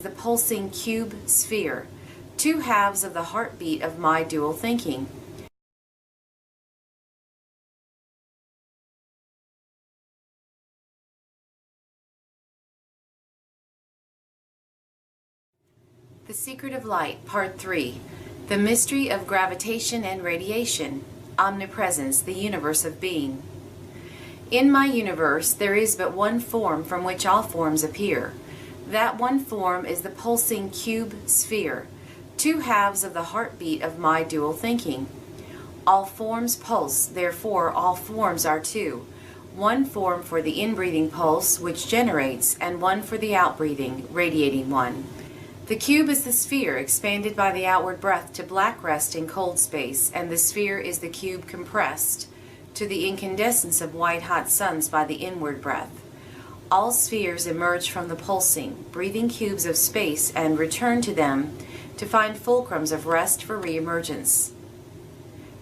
The pulsing cube sphere, two halves of the heartbeat of my dual thinking. The Secret of Light, Part 3. The Mystery of Gravitation and Radiation. Omnipresence, the Universe of Being. In my universe, there is but one form from which all forms appear. That one form is the pulsing cube sphere, two halves of the heartbeat of my dual thinking. All forms pulse, therefore all forms are two. One form for the inbreathing pulse, which generates, and one for the outbreathing, radiating one. The cube is the sphere expanded by the outward breath to black rest in cold space, and the sphere is the cube compressed to the incandescence of white-hot suns by the inward breath. All spheres emerge from the pulsing, breathing cubes of space and return to them to find fulcrums of rest for re-emergence.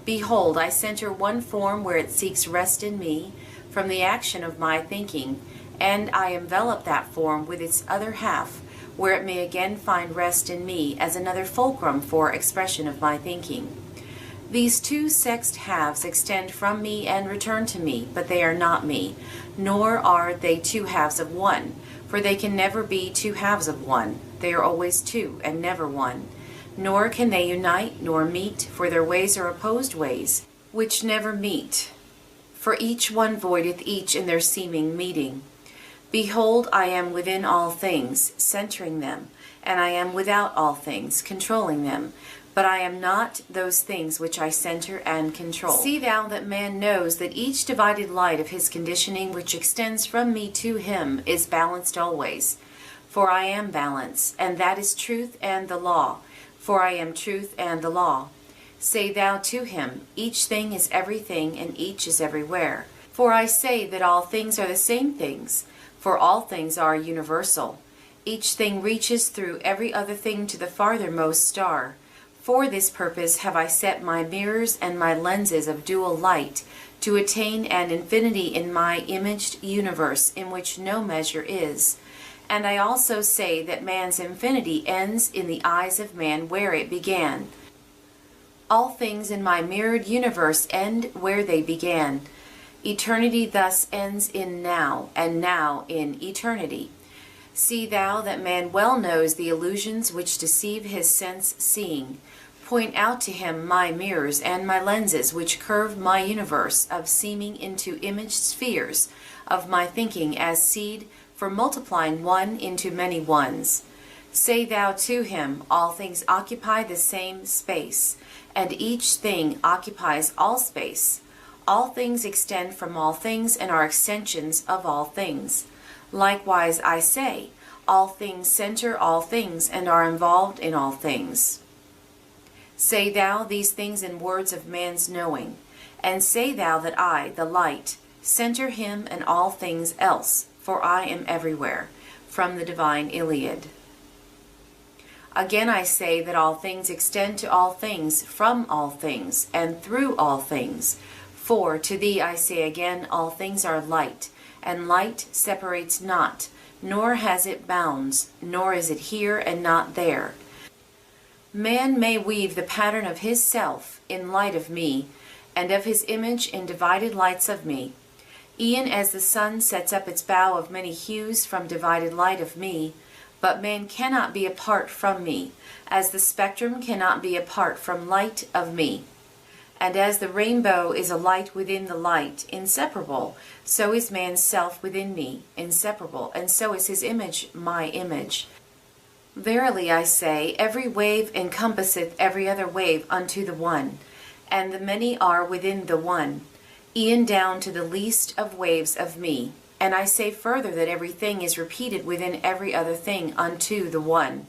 Behold, I center one form where it seeks rest in me from the action of my thinking, and I envelop that form with its other half, where it may again find rest in me as another fulcrum for expression of my thinking. These two sexed halves extend from me and return to me, but they are not me, nor are they two halves of one, for they can never be two halves of one. They are always two and never one. Nor can they unite nor meet, for their ways are opposed ways, which never meet. For each one voideth each in their seeming meeting. Behold, I am within all things, centering them, and I am without all things, controlling them. But I am not those things which I center and control. See thou that man knows that each divided light of his conditioning which extends from me to him is balanced always. For I am balance, and that is truth and the law. For I am truth and the law. Say thou to him, each thing is everything, and each is everywhere. For I say that all things are the same things, for all things are universal. Each thing reaches through every other thing to the farthermost star. For this purpose have I set my mirrors and my lenses of dual light, to attain an infinity in my imaged universe in which no measure is. And I also say that man's infinity ends in the eyes of man where it began. All things in my mirrored universe end where they began. Eternity thus ends in now, and now in eternity. See thou that man well knows the illusions which deceive his sense seeing. Point out to him my mirrors and my lenses which curve my universe of seeming into imaged spheres of my thinking as seed for multiplying one into many ones. Say thou to him, all things occupy the same space, and each thing occupies all space. All things extend from all things and are extensions of all things. Likewise I say, all things center all things and are involved in all things. Say thou these things in words of man's knowing, and say thou that I, the light, center him and all things else, for I am everywhere. From the Divine Iliad. Again I say that all things extend to all things, from all things, and through all things. For to thee I say again, all things are light, and light separates not, nor has it bounds, nor is it here and not there. Man may weave the pattern of his self in light of me, and of his image in divided lights of me. E'en as the sun sets up its bow of many hues from divided light of me, but man cannot be apart from me, as the spectrum cannot be apart from light of me. And as the rainbow is a light within the light, inseparable, so is man's self within me, inseparable, and so is his image my image. Verily I say, every wave encompasseth every other wave unto the one, and the many are within the one, e'en down to the least of waves of me. And I say further that everything is repeated within every other thing unto the one.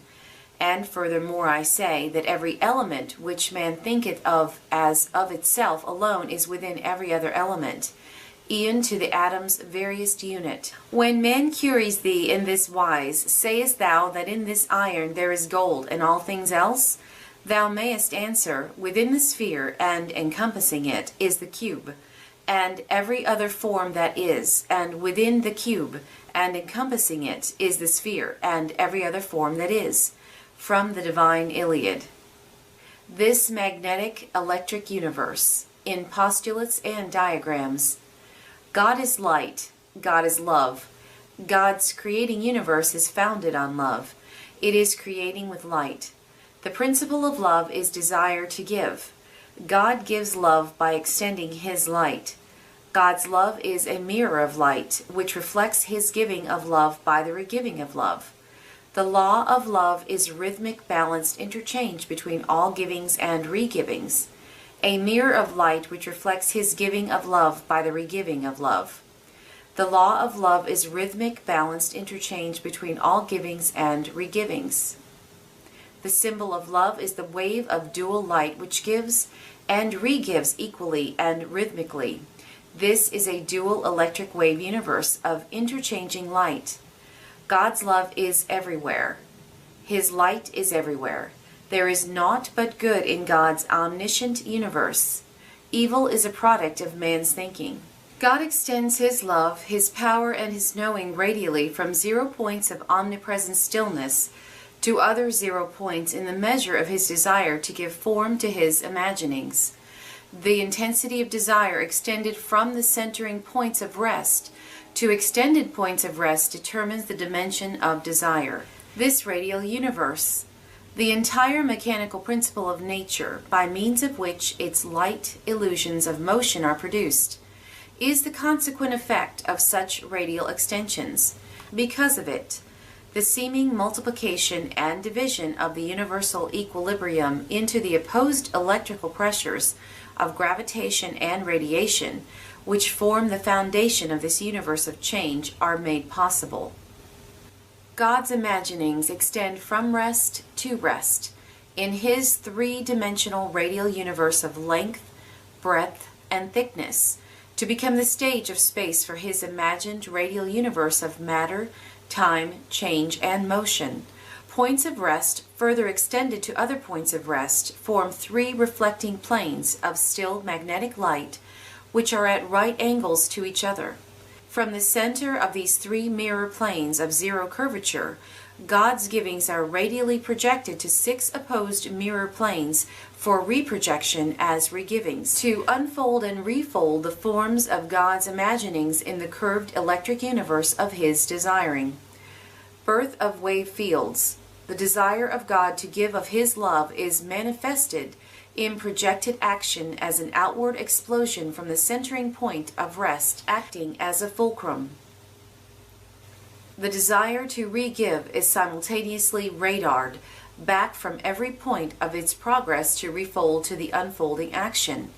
And furthermore I say that every element which man thinketh of as of itself alone is within every other element, e'en to the atom's veriest unit. When man queries thee in this wise, sayest thou that in this iron there is gold and all things else? Thou mayest answer, within the sphere and encompassing it is the cube. and every other form that is, and within the cube, and encompassing it, is the sphere, and every other form that is. From the Divine Iliad. This magnetic electric universe, in postulates and diagrams. God is light, God is love. God's creating universe is founded on love. It is creating with light. The principle of love is desire to give. God gives love by extending His light. God's love is a mirror of light, which reflects His giving of love by the regiving of love. The law of love is rhythmic balanced interchange between all givings and regivings, a mirror of light which reflects His giving of love by the regiving of love. The law of love is rhythmic balanced interchange between all givings and regivings. The symbol of love is the wave of dual light which gives and regives equally and rhythmically. This is a dual electric wave universe of interchanging light. God's love is everywhere. His light is everywhere. There is naught but good in God's omniscient universe. Evil is a product of man's thinking. God extends His love, His power, and His knowing radially from 0 points of omnipresent stillness to other 0 points in the measure of His desire to give form to His imaginings. The intensity of desire extended from the centering points of rest to extended points of rest determines the dimension of desire. This radial universe, the entire mechanical principle of nature, by means of which its light illusions of motion are produced, is the consequent effect of such radial extensions. Because of it, the seeming multiplication and division of the universal equilibrium into the opposed electrical pressures of gravitation and radiation, which form the foundation of this universe of change, are made possible. God's imaginings extend from rest to rest in His three-dimensional radial universe of length, breadth, and thickness, to become the stage of space for His imagined radial universe of matter, time, change, and motion. Points of rest, further extended to other points of rest, form 3 reflecting planes of still magnetic light, which are at right angles to each other. From the center of these 3 mirror planes of 0 curvature, God's givings are radially projected to 6 opposed mirror planes for reprojection as regivings, to unfold and refold the forms of God's imaginings in the curved electric universe of His desiring. Birth of wave fields. The desire of God to give of His love is manifested in projected action as an outward explosion from the centering point of rest, acting as a fulcrum. The desire to re-give is simultaneously radared back from every point of its progress to refold to the unfolding action.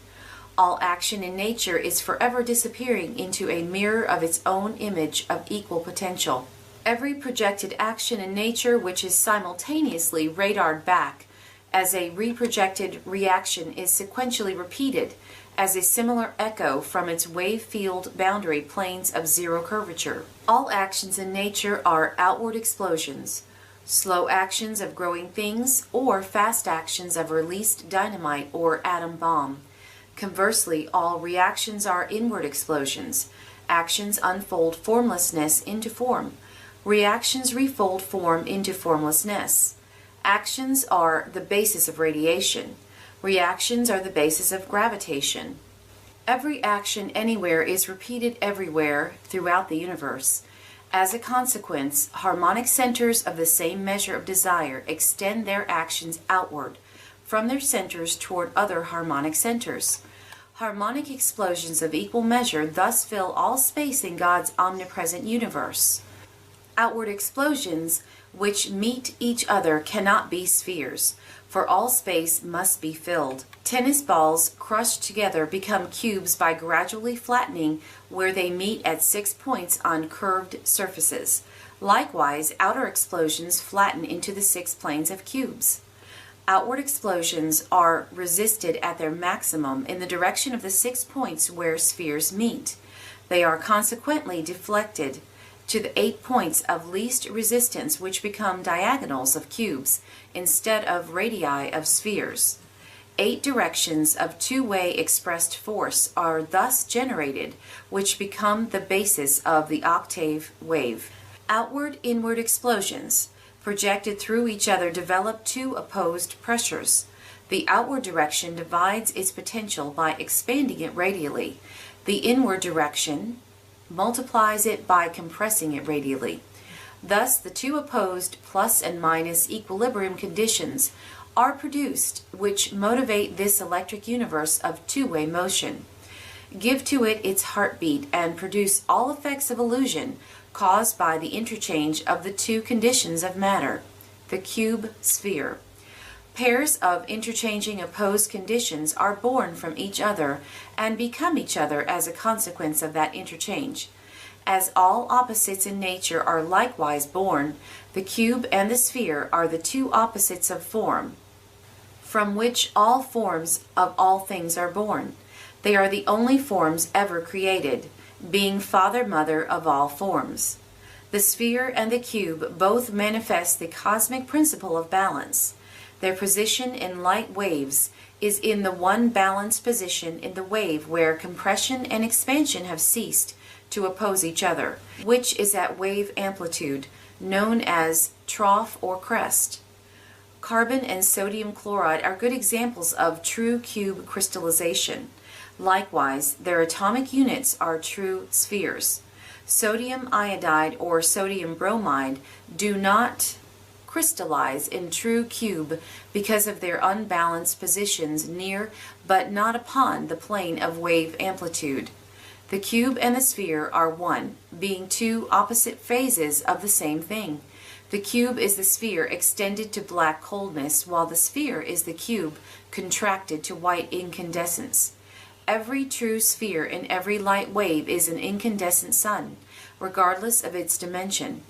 All action in nature is forever disappearing into a mirror of its own image of equal potential. Every projected action in nature which is simultaneously radared back as a reprojected reaction is sequentially repeated as a similar echo from its wave field boundary planes of 0 curvature. All actions in nature are outward explosions, slow actions of growing things, or fast actions of released dynamite or atom bomb. Conversely, all reactions are inward explosions. Actions unfold formlessness into form. Reactions refold form into formlessness. Actions are the basis of radiation. Reactions are the basis of gravitation. Every action anywhere is repeated everywhere throughout the universe. As a consequence, harmonic centers of the same measure of desire extend their actions outward from their centers toward other harmonic centers. Harmonic explosions of equal measure thus fill all space in God's omnipresent universe. Outward explosions which meet each other cannot be spheres, for all space must be filled. Tennis balls crushed together become cubes by gradually flattening where they meet at 6 points on curved surfaces. Likewise, outer explosions flatten into the 6 planes of cubes. Outward explosions are resisted at their maximum in the direction of the 6 points where spheres meet. They are consequently deflected to the 8 points of least resistance, which become diagonals of cubes instead of radii of spheres. 8 directions of two-way expressed force are thus generated, which become the basis of the octave wave. Outward-inward explosions projected through each other develop two opposed pressures. The outward direction divides its potential by expanding it radially. The inward direction multiplies it by compressing it radially. Thus, the two opposed plus and minus equilibrium conditions are produced, which motivate this electric universe of two-way motion. Give to it its heartbeat and produce all effects of illusion caused by the interchange of the two conditions of matter, the cube sphere. Pairs of interchanging opposed conditions are born from each other and become each other as a consequence of that interchange. As all opposites in nature are likewise born, the cube and the sphere are the two opposites of form, from which all forms of all things are born. They are the only forms ever created, being father-mother of all forms. The sphere and the cube both manifest the cosmic principle of balance. Their position in light waves is in the one balanced position in the wave where compression and expansion have ceased to oppose each other, which is at wave amplitude, known as trough or crest. Carbon and sodium chloride are good examples of true cube crystallization. Likewise, their atomic units are true spheres. Sodium iodide or sodium bromide do not crystallize in true cube because of their unbalanced positions near but not upon the plane of wave amplitude. The cube and the sphere are one, being two opposite phases of the same thing. The cube is the sphere extended to black coldness, while the sphere is the cube contracted to white incandescence. Every true sphere in every light wave is an incandescent sun, regardless of its dimension.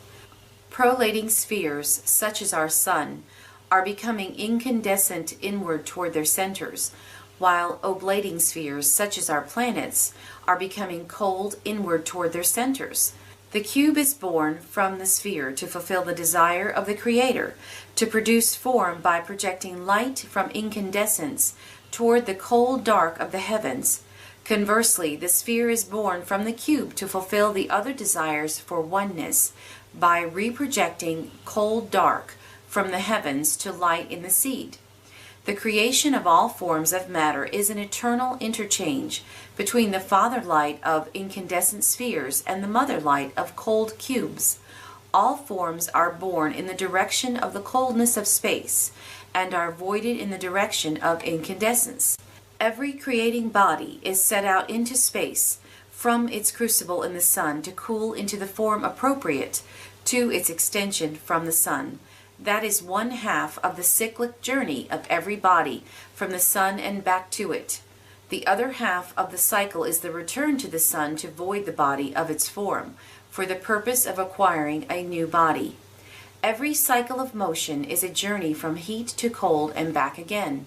Prolating spheres, such as our sun, are becoming incandescent inward toward their centers, while oblating spheres, such as our planets, are becoming cold inward toward their centers. The cube is born from the sphere to fulfill the desire of the Creator, to produce form by projecting light from incandescence toward the cold dark of the heavens. Conversely, the sphere is born from the cube to fulfill the other desires for oneness by reprojecting cold dark from the heavens to light in the seed. The creation of all forms of matter is an eternal interchange between the father light of incandescent spheres and the mother light of cold cubes. All forms are born in the direction of the coldness of space and are voided in the direction of incandescence. Every creating body is set out into space from its crucible in the sun to cool into the form appropriate to its extension from the sun. That is one half of the cyclic journey of every body from the sun and back to it. The other half of the cycle is the return to the sun to void the body of its form, for the purpose of acquiring a new body. Every cycle of motion is a journey from heat to cold and back again.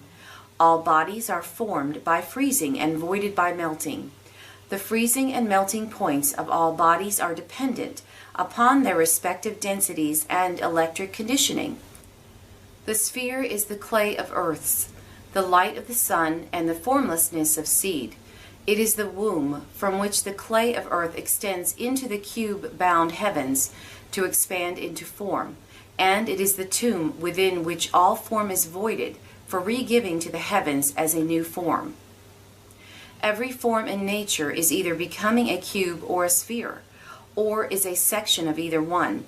All bodies are formed by freezing and voided by melting. The freezing and melting points of all bodies are dependent upon their respective densities and electric conditioning. The sphere is the clay of earths, the light of the sun, and the formlessness of seed. It is the womb from which the clay of earth extends into the cube-bound heavens to expand into form, and it is the tomb within which all form is voided for re-giving to the heavens as a new form. Every form in nature is either becoming a cube or a sphere, or is a section of either one.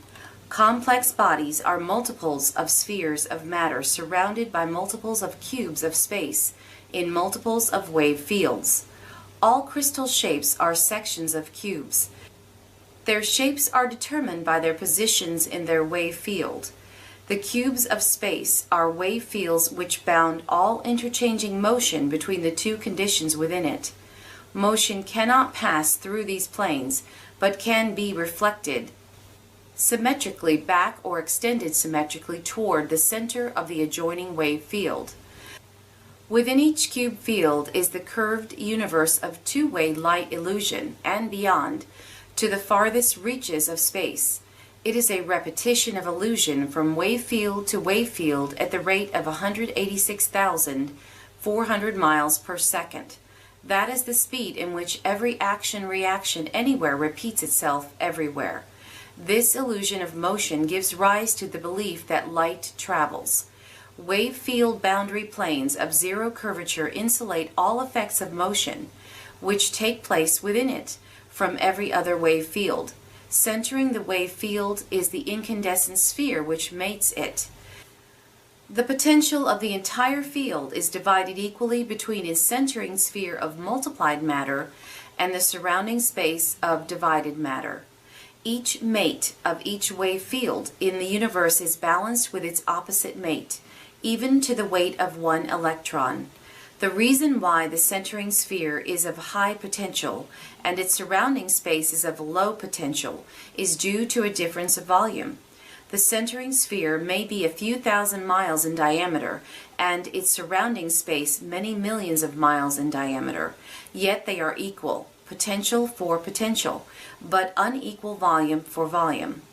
Complex bodies are multiples of spheres of matter surrounded by multiples of cubes of space in multiples of wave fields. All crystal shapes are sections of cubes. Their shapes are determined by their positions in their wave field. The cubes of space are wave fields which bound all interchanging motion between the two conditions within it. Motion cannot pass through these planes, but can be reflected symmetrically back or extended symmetrically toward the center of the adjoining wave field. Within each cube field is the curved universe of two-way light illusion and beyond, to the farthest reaches of space. It is a repetition of illusion from wave field to wave field at the rate of 186,000 400 miles per second. That is the speed in which every action-reaction anywhere repeats itself everywhere. This illusion of motion gives rise to the belief that light travels. Wave field boundary planes of zero curvature insulate all effects of motion, which take place within it, from every other wave field. Centering the wave field is the incandescent sphere which mates it. The potential of the entire field is divided equally between its centering sphere of multiplied matter and the surrounding space of divided matter. Each mate of each wave field in the universe is balanced with its opposite mate, even to the weight of one electron. The reason why the centering sphere is of high potential and its surrounding space is of low potential is due to a difference of volume. The centering sphere may be a few thousand miles in diameter and its surrounding space many millions of miles in diameter, yet they are equal, potential for potential, but unequal volume for volume.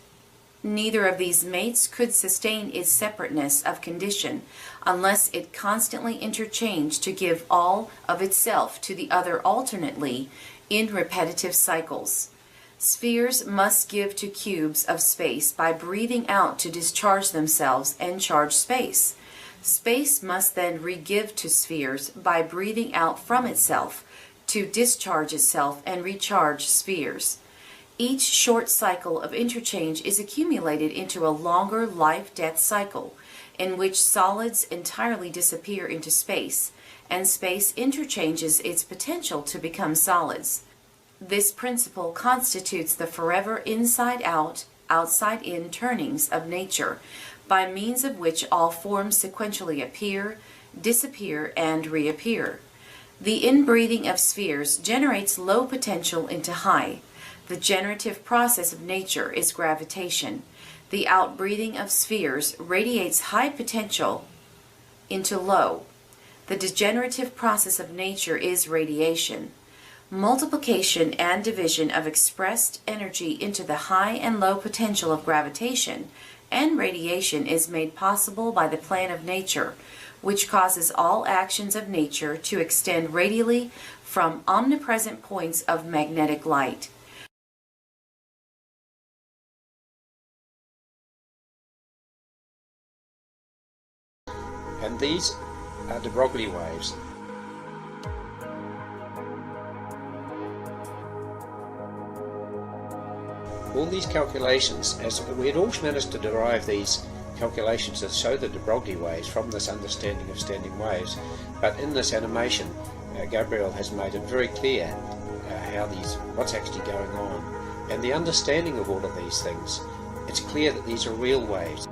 Neither of these mates could sustain its separateness of condition unless it constantly interchanged to give all of itself to the other alternately in repetitive cycles. Spheres must give to cubes of space by breathing out to discharge themselves and charge space. Space must then re-give to spheres by breathing out from itself to discharge itself and recharge spheres. Each short cycle of interchange is accumulated into a longer life-death cycle in which solids entirely disappear into space, and space interchanges its potential to become solids. This principle constitutes the forever inside-out, outside-in turnings of nature, by means of which all forms sequentially appear, disappear, and reappear. The inbreathing of spheres generates low potential into high. The generative process of nature is gravitation. The outbreathing of spheres radiates high potential into low. The degenerative process of nature is radiation. Multiplication and division of expressed energy into the high and low potential of gravitation and radiation is made possible by the plan of nature, which causes all actions of nature to extend radially from omnipresent points of magnetic light. And these are de Broglie waves. All these calculations, as we had all managed to derive these calculations that show the de Broglie waves from this understanding of standing waves, but in this animation Gabriel has made it very clear what's actually going on, and the understanding of all of these things. It's clear that these are real waves.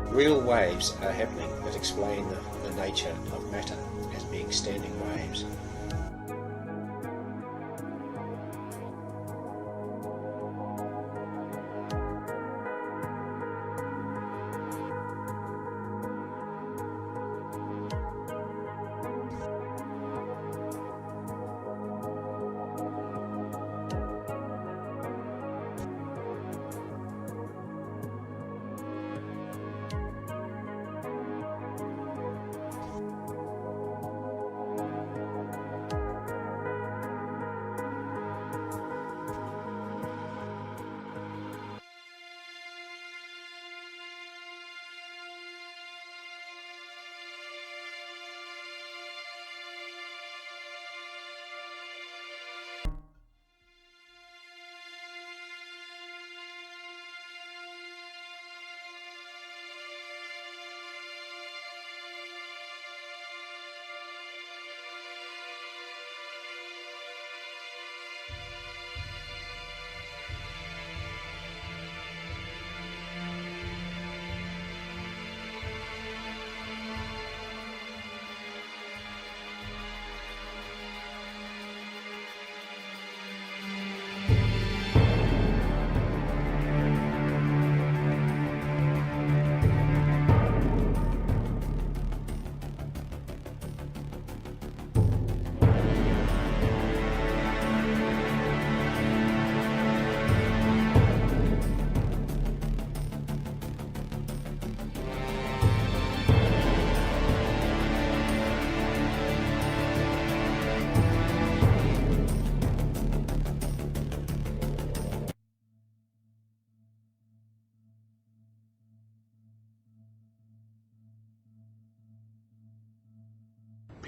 Real waves are happening that explain the nature of matter as being standing waves.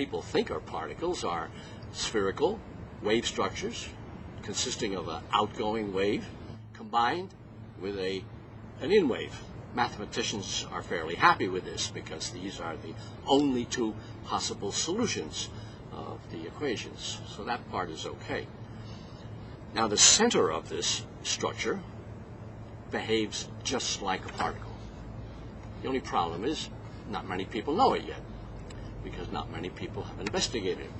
people think are particles are spherical wave structures consisting of an outgoing wave combined with an in wave. Mathematicians are fairly happy with this because these are the only two possible solutions of the equations. So that part is okay. Now the center of this structure behaves just like a particle. The only problem is not many people know it yet because not many people have investigated it.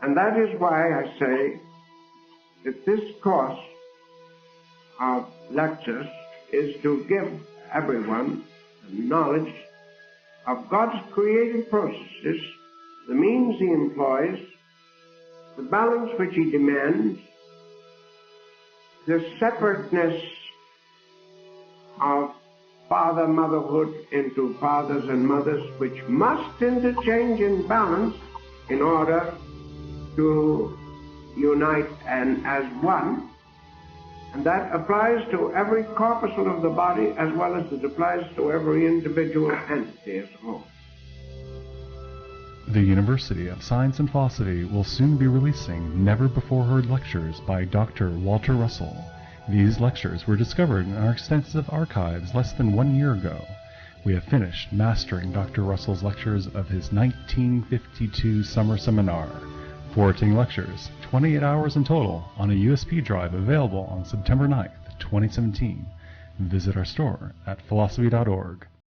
And that is why I say that this course of lectures is to give everyone the knowledge of God's creative processes, the means he employs, the balance which he demands, the separateness of father-motherhood into fathers and mothers, which must interchange in balance in order to unite and as one. And that applies to every corpuscle of the body as well as it applies to every individual entity as a whole. The University of Science and Philosophy will soon be releasing never-before-heard lectures by Dr. Walter Russell. These lectures were discovered in our extensive archives less than 1 year ago. We have finished mastering Dr. Russell's lectures of his 1952 summer seminar. 14 lectures, 28 hours in total, on a USB drive available on September 9th, 2017. Visit our store at philosophy.org.